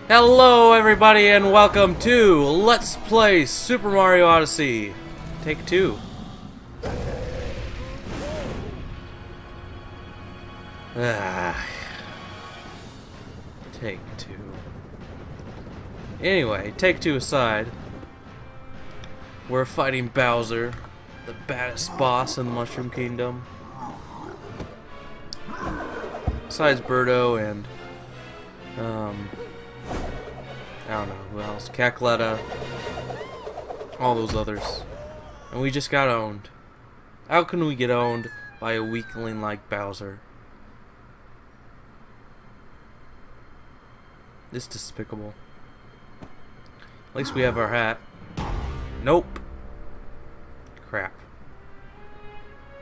Hello everybody and welcome to Let's Play Super Mario Odyssey. Take two. Take two. Anyway, take two aside. We're fighting Bowser, the baddest boss in the Mushroom Kingdom. Besides Birdo and I don't know who else. Cackletta. All those others. And we just got owned. How can we get owned by a weakling like Bowser? It's despicable. At least we have our hat. Nope. Crap.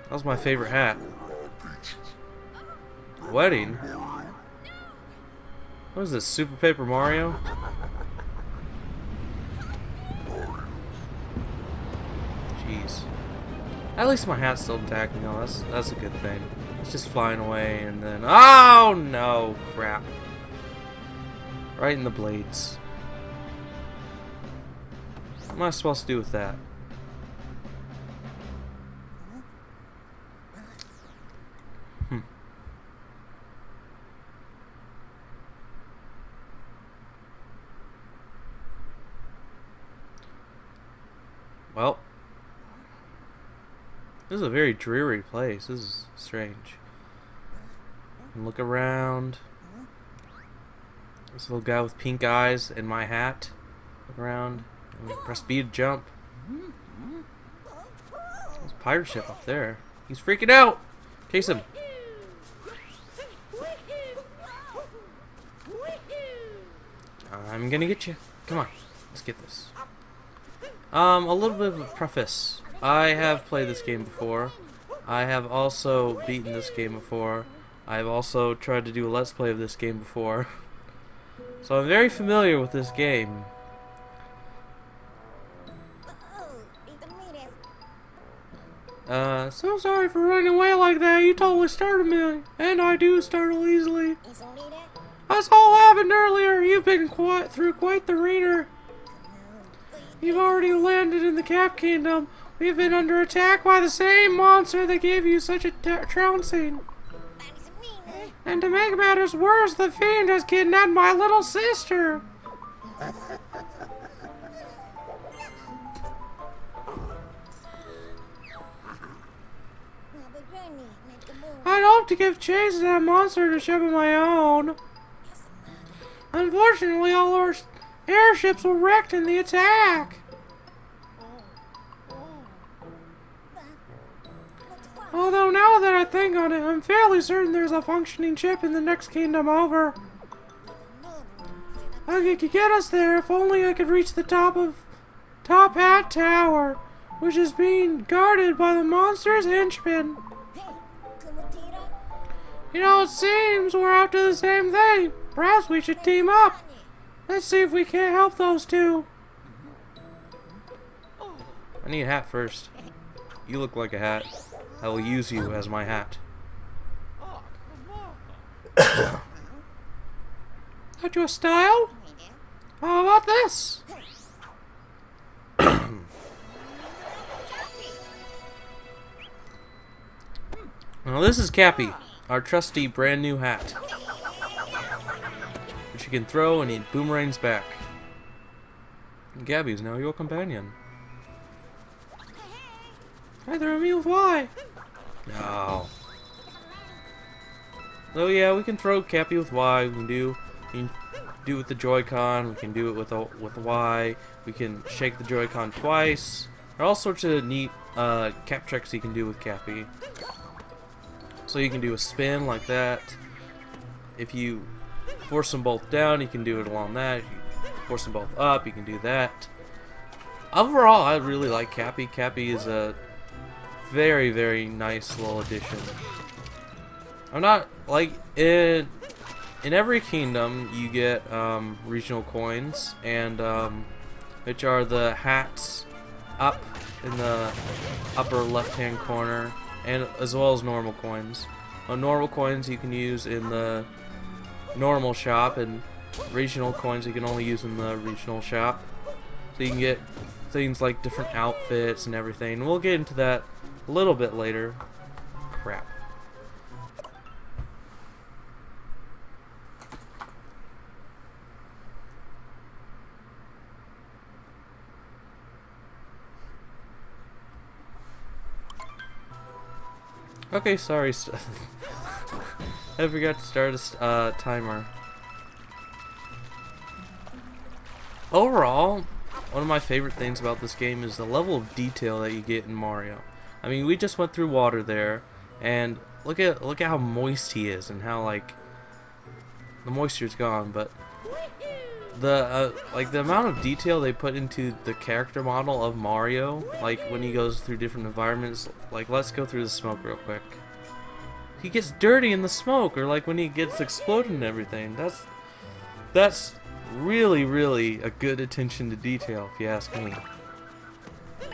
That was my favorite hat. Wedding? What is this, Super Paper Mario? Jeez. At least my hat's still intact, you know, that's a good thing. It's just flying away and then... Oh no! Crap. Right in the blades. What am I supposed to do with that? Well, this is a very dreary place. This is strange. And look around. This little guy with pink eyes and my hat. Look around. And press B to jump. There's a pirate ship up there. He's freaking out. Chase him. I'm gonna get you. Come on. Let's get this. A little bit of a preface. I have played this game before. I have also beaten this game before. I have also tried to do a let's play of this game before. So I'm very familiar with this game. So sorry for running away like that. You totally startled me. And I do startle easily. That's all happened earlier. You've been through quite the reader. You've already landed in the Cap Kingdom. We've been under attack by the same monster that gave you such a trouncing. And to make matters worse, the fiend has kidnapped my little sister. I'd hoped to give chase to that monster to ship of my own. Unfortunately, all our airships were wrecked in the attack. Although now that I think on it, I'm fairly certain there's a functioning ship in the next kingdom over. I could get us there if only I could reach the top Hat Tower, which is being guarded by the monster's henchmen. You know, it seems we're out to the same thing. Perhaps we should team up. Let's see if we can't help those two. I need a hat first. You look like a hat. I will use you as my hat. Got you a style? How about this? Now this is Cappy, our trusty brand new hat, which you can throw and it boomerangs back. And Gabby is now your companion. I threw me with Y. No. So yeah, we can throw Cappy with Y. We can do it with the Joy-Con. We can do it with the Y. We can shake the Joy-Con twice. There are all sorts of neat cap tricks you can do with Cappy. So you can do a spin like that. If you force them both down, you can do it along that. If you force them both up, you can do that. Overall, I really like Cappy. Cappy is a very, very nice little addition. I'm not like in every kingdom you get regional coins, and which are the hats up in the upper left-hand corner, and as well as normal coins. Normal coins you can use in the normal shop, and regional coins you can only use in the regional shop. So you can get things like different outfits and everything. We'll get into that a little bit later. Crap. Okay, sorry. I forgot to start a timer. Overall, one of my favorite things about this game is the level of detail that you get in Mario. I mean, we just went through water there, and look at how moist he is, and how like the moisture's gone. But the like the amount of detail they put into the character model of Mario, like when he goes through different environments. Like, let's go through the smoke real quick. He gets dirty in the smoke, or like when he gets exploded and everything. That's really a good attention to detail, if you ask me. You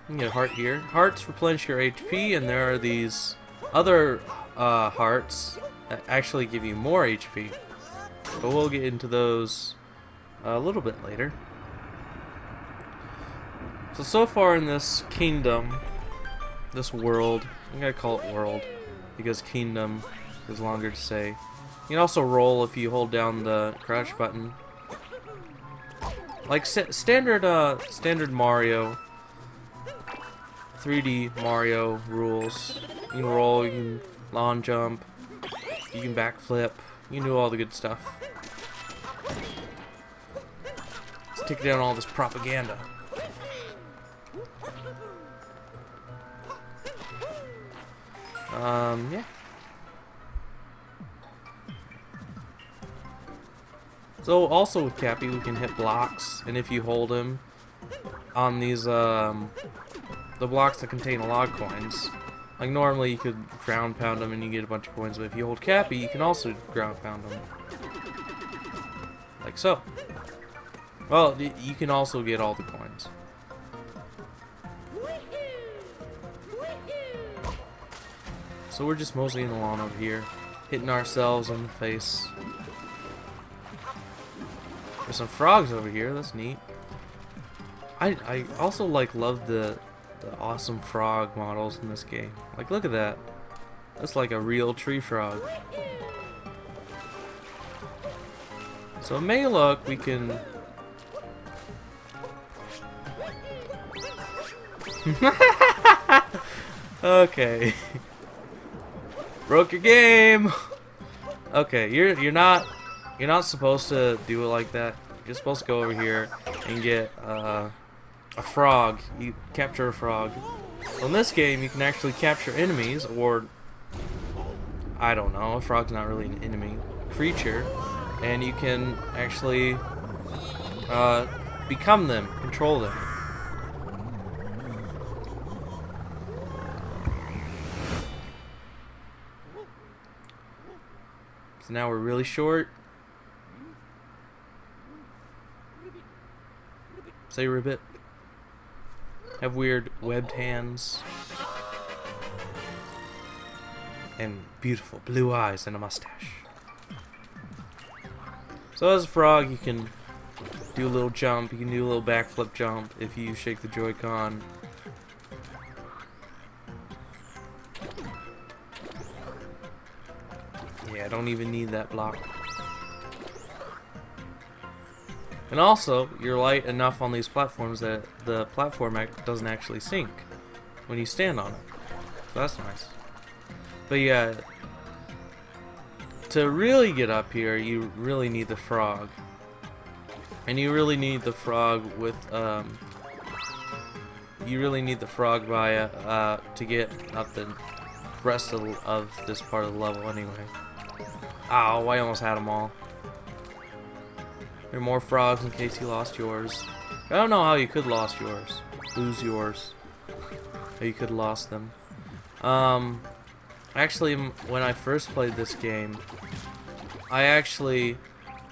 can get a heart here. Hearts replenish your HP, and there are these other hearts that actually give you more HP. But we'll get into those a little bit later. So far in this kingdom, this world, I'm gonna call it world because kingdom is longer to say. You can also roll if you hold down the crouch button. Like standard Mario, 3D Mario rules. You can roll, you can lawn jump, you can backflip, you can do all the good stuff. Let's take down all this propaganda. Yeah. So also with Cappy, we can hit blocks, and if you hold him on these, the blocks that contain a lot of coins, like normally you could ground pound them and you get a bunch of coins, but if you hold Cappy, you can also ground pound them. Like so. Well, you can also get all the coins. So we're just moseying along over here, hitting ourselves in the face. There's some frogs over here, that's neat. I also love the awesome frog models in this game. Like, look at that. That's like a real tree frog. So may look, we can... Okay. Broke your game. Okay, you're not supposed to do it like that. You're supposed to go over here and get a frog. You capture a frog. Well, in this game, you can actually capture enemies, or I don't know. A frog's not really an enemy creature, and you can actually become them, control them. So now we're really short. Say ribbit. Have weird webbed hands. And beautiful blue eyes and a mustache. So as a frog, you can do a little jump. You can do a little backflip jump if you shake the Joy-Con. Yeah, I don't even need that block. And also, you're light enough on these platforms that the platform doesn't actually sink when you stand on it. So that's nice. But yeah, to really get up here, you really need the frog. And you really need the frog with, you really need the frog by, to get up the rest of this part of the level anyway. Ow, I almost had them all. There are more frogs in case you lost yours. I don't know how you could lose yours. How you could have lost them. Actually, when I first played this game, I actually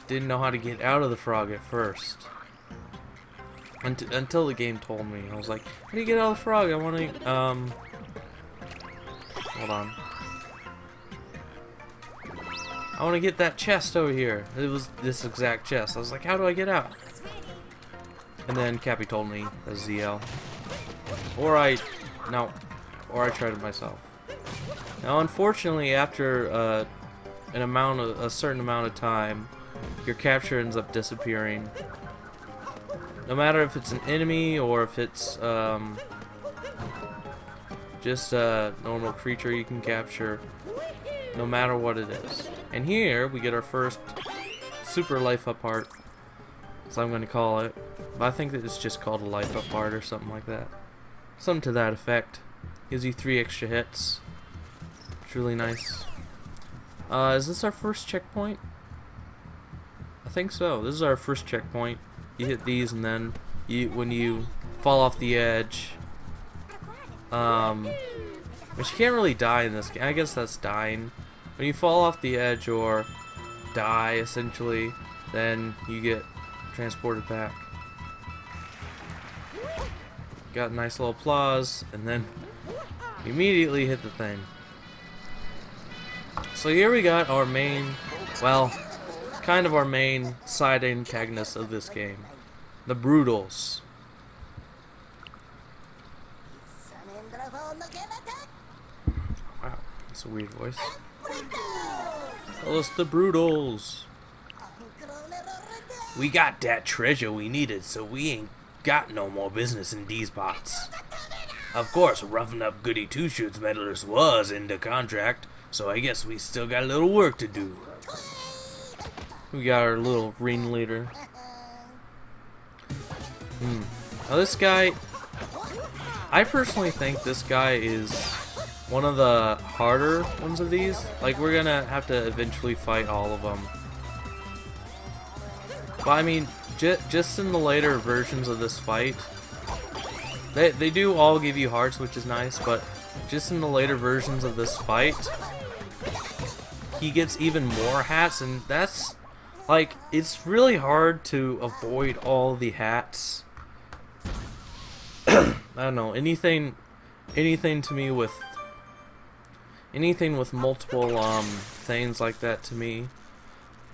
didn't know how to get out of the frog at first. Until the game told me. I was like, how do you get out of the frog? I want to, hold on. I want to get that chest over here. It was this exact chest. I was like, how do I get out? And then Cappy told me a ZL. Or I tried it myself. Now, unfortunately, after a certain amount of time, your capture ends up disappearing. No matter if it's an enemy or if it's just a normal creature you can capture, no matter what it is. And here we get our first super life up heart, so I'm going to call it. But I think that it's just called a life up heart or something like that. Something to that effect. Gives you 3 extra hits. It's really nice. Is this our first checkpoint? I think so. This is our first checkpoint. You hit these, and then when you fall off the edge, but you can't really die in this game. I guess that's dying. When you fall off the edge or die, essentially, then you get transported back. Got a nice little applause, and then immediately hit the thing. So here we got our main, well, kind of our main side antagonist of this game, the Brutals. Wow, that's a weird voice. Tell us the Brutals. We got that treasure we needed, so we ain't got no more business in these parts. Of course, roughing up Goody Two-Shoes meddlers was in the contract, so I guess we still got a little work to do. We got our little ringleader. Now this guy, I personally think this guy is one of the harder ones of these. Like, we're gonna have to eventually fight all of them. But I mean, just in the later versions of this fight, they do all give you hearts, which is nice, but just in the later versions of this fight, he gets even more hats, and that's, like, it's really hard to avoid all the hats. I don't know, anything to me with, anything with multiple, things like that to me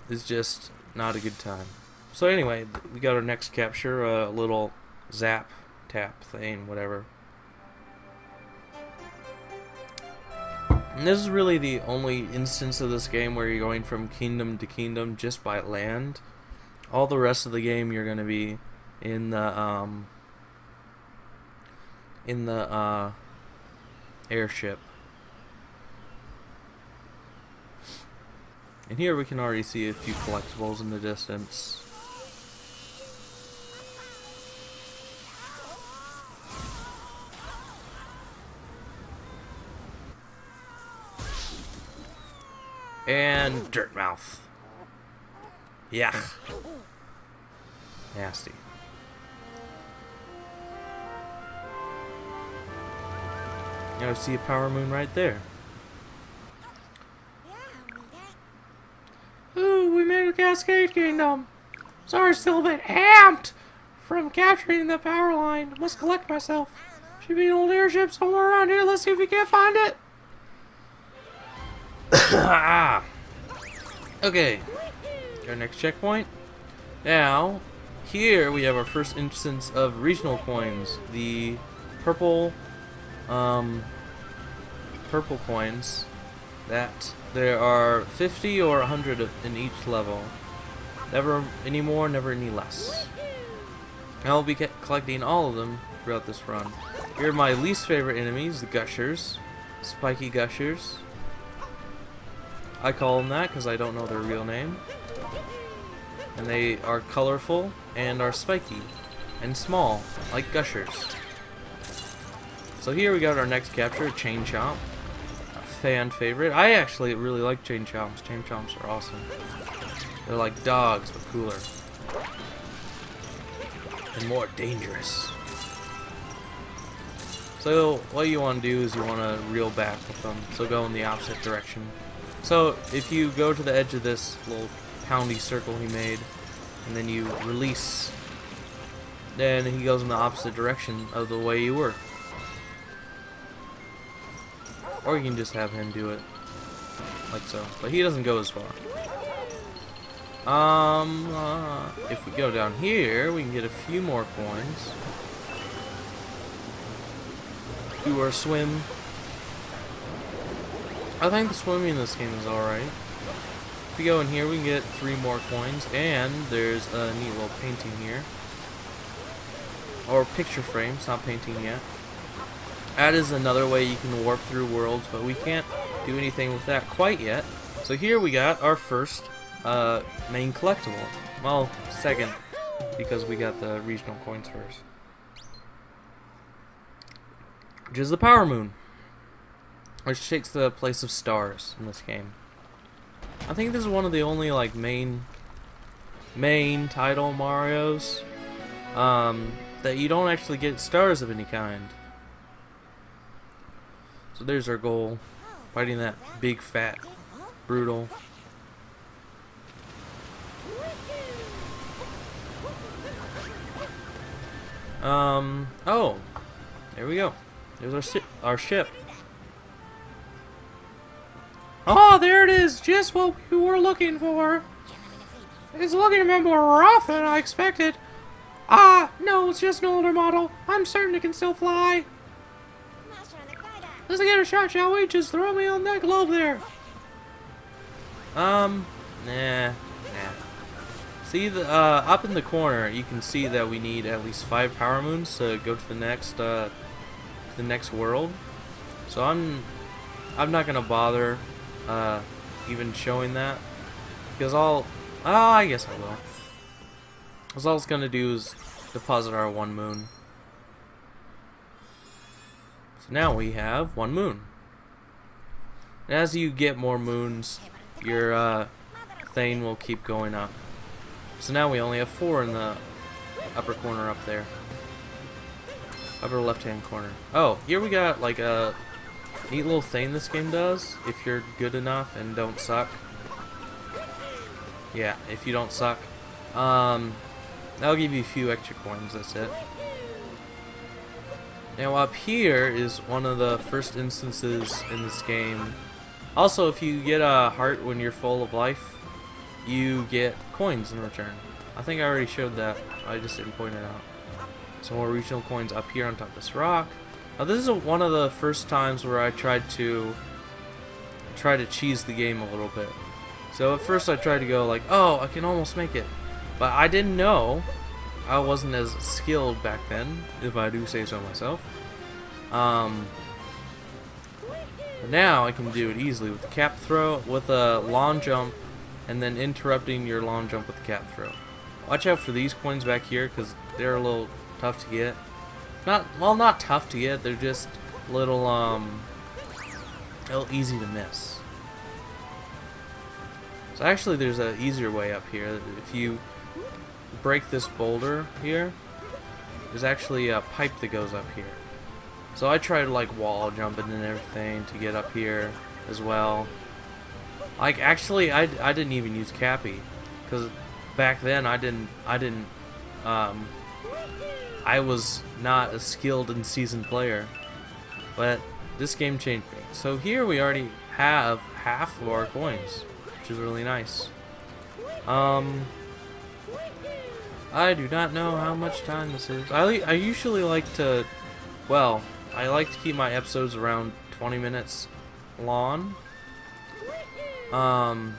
is just not a good time. So anyway, we got our next capture, a little zap, tap thing, whatever. And this is really the only instance of this game where you're going from kingdom to kingdom just by land. All the rest of the game you're going to be in the airship. And here we can already see a few collectibles in the distance. And dirt mouth. Yuck. Nasty. You see a power moon right there. Ooh, we made a Cascade Kingdom. Sorry, still a bit amped from capturing the power line. Must collect myself. Should be an old airship somewhere around here. Let's see if we can't find it. Okay, our next checkpoint. Now, here we have our first instance of regional coins. The purple coins. That there are 50 or 100 in each level. Never any more, never any less. I'll be collecting all of them throughout this run. Here are my least favorite enemies, the Gushers. Spiky Gushers. I call them that because I don't know their real name. And they are colorful and are spiky and small, like Gushers. So here we got our next capture, Chain Chomp. A fan favorite. I actually really like Chain Chomps. Chain Chomps are awesome. They're like dogs, but cooler. And more dangerous. So what you want to do is you want to reel back with them. So go in the opposite direction. So if you go to the edge of this little poundy circle he made, and then you release, then he goes in the opposite direction of the way you were. Or you can just have him do it, like so. But he doesn't go as far. If we go down here, we can get a few more coins. Do our swim. I think the swimming in this game is alright. If we go in here, we can get 3 more coins, and there's a neat little painting here. Or picture frames, not painting yet. That is another way you can warp through worlds, but we can't do anything with that quite yet. So here we got our first main collectible. Well, second, because we got the regional coins first. Which is the Power Moon, which takes the place of stars in this game. I think this is one of the only like main title Marios that you don't actually get stars of any kind. So there's our goal, fighting that big fat brutal. Oh, there we go. There's our ship. Oh, there it is! Just what we were looking for. It's looking a bit more rough than I expected. Ah, no, it's just an older model. I'm certain it can still fly. Let's get a shot, shall we? Just throw me on that globe there. Nah. See, up in the corner, you can see that we need at least 5 power moons to go to the next world. So I'm not gonna bother even showing that, because I guess I will. Because all it's gonna do is deposit our 1 moon. So now we have 1 moon. And as you get more moons, your thing will keep going up. So now we only have 4 in the upper corner up there. Upper left-hand corner. Oh, here we got like a neat little thing this game does, if you're good enough and don't suck. Yeah, if you don't suck. That'll give you a few extra coins, that's it. Now up here is one of the first instances in this game. Also, if you get a heart when you're full of life, you get coins in return. I think I already showed that, I just didn't point it out. Some more regional coins up here on top of this rock. Now this is one of the first times where I tried to cheese the game a little bit. So at first I tried to go like, oh, I can almost make it. But I didn't know. I wasn't as skilled back then, if I do say so myself. But now I can do it easily with the cap throw, with a long jump, and then interrupting your long jump with the cap throw. Watch out for these coins back here, because they're a little tough to get. Not tough to get, they're just a little easy to miss. So actually there's an easier way up here. If you break this boulder here, there's actually a pipe that goes up here. So I tried like wall jumping and everything to get up here as well. Like actually I didn't even use Cappy, because back then I was not a skilled and seasoned player, but this game changed me. So here we already have half of our coins, which is really nice. I do not know how much time this is. I usually like to, well, I like to keep my episodes around 20 minutes long. I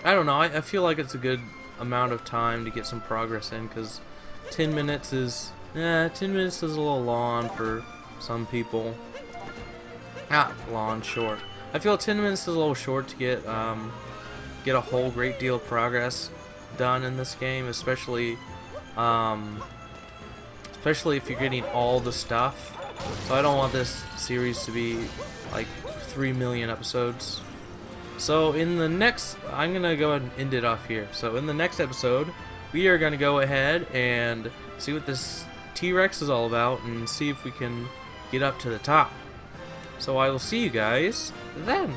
don't know, I feel like it's a good amount of time to get some progress in, because 10 minutes is a little long for some people. Not long, short. I feel 10 minutes is a little short to get a whole great deal of progress done in this game, especially if you're getting all the stuff. So I don't want this series to be like 3 million episodes. So in the next, I'm gonna go ahead and end it off here. So in the next episode, we are gonna go ahead and see what this T-Rex is all about and see if we can get up to the top. So I will see you guys then.